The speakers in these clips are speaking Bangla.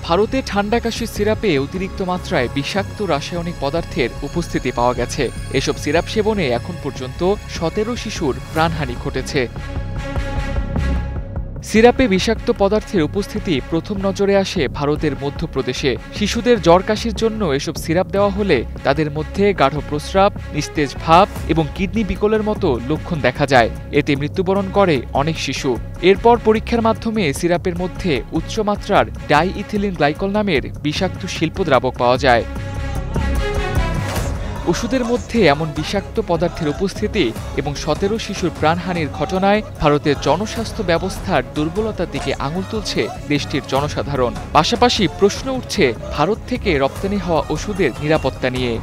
ভারতে ঠান্ডা কাশির সিরাপে অতিরিক্ত মাত্রায় বিষাক্ত রাসায়নিক পদার্থের উপস্থিতি পাওয়া গেছে। এসব সিরাপ সেবনে এখন পর্যন্ত ১৭ শিশুর প্রাণহানি ঘটেছে। সিরাপে বিষাক্ত পদার্থের উপস্থিতি প্রথম নজরে আসে ভারতের মধ্যপ্রদেশে। শিশুদের জ্বর কাশির জন্য এসব সিরাপ দেওয়া হলে তাদের মধ্যে গাঢ় প্রস্রাব, নিস্তেজ ভাব এবং কিডনি বিকলের মতো লক্ষণ দেখা যায়। এতে মৃত্যুবরণ করে অনেক শিশু। এরপর পরীক্ষার মাধ্যমে সিরাপের মধ্যে উচ্চমাত্রার ডাইইথিলিন গ্লাইকল নামের বিষাক্ত শিল্পদ্রাবক পাওয়া যায়। ওষুধের মধ্যে এমন বিষাক্ত পদার্থের উপস্থিতি এবং ১৭ শিশুর প্রাণহানির ঘটনায় ভারতের জনস্বাস্থ্য ব্যবস্থার দুর্বলতার দিকে আঙুল তুলছে দেশটির জনসাধারণ। পাশাপাশি প্রশ্ন উঠছে ভারত থেকে রপ্তানি হওয়া ওষুধের নিরাপত্তা নিয়ে।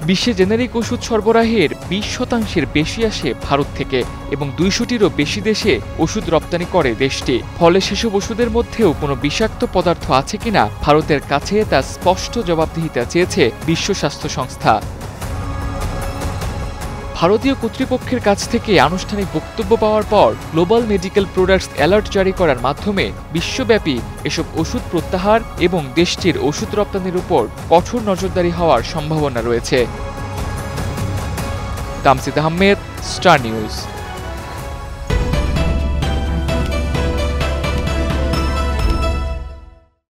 বিশ্বে জেনেরিক ওষুধ সরবরাহের ২০% বেশি আসে ভারত থেকে এবং ২০০টিরও বেশি দেশে ওষুধ রপ্তানি করে দেশটি। ফলে সেসব ওষুধের মধ্যেও কোনো বিষাক্ত পদার্থ আছে কিনা ভারতের কাছে তা স্পষ্ট জবাবদিহিতা চেয়েছে বিশ্ব স্বাস্থ্য সংস্থা। ভারতীয় কর্তৃপক্ষের কাছ থেকে আনুষ্ঠানিক বক্তব্য পাওয়ার পর গ্লোবাল মেডিকেল প্রোডাক্টস অ্যালার্ট জারি করার মাধ্যমে বিশ্বব্যাপী এসব ওষুধ প্রত্যাহার এবং দেশটির ওষুধ রপ্তানির উপর কঠোর নজরদারি হওয়ার সম্ভাবনা রয়েছে। Tamsid Ahmed, star news.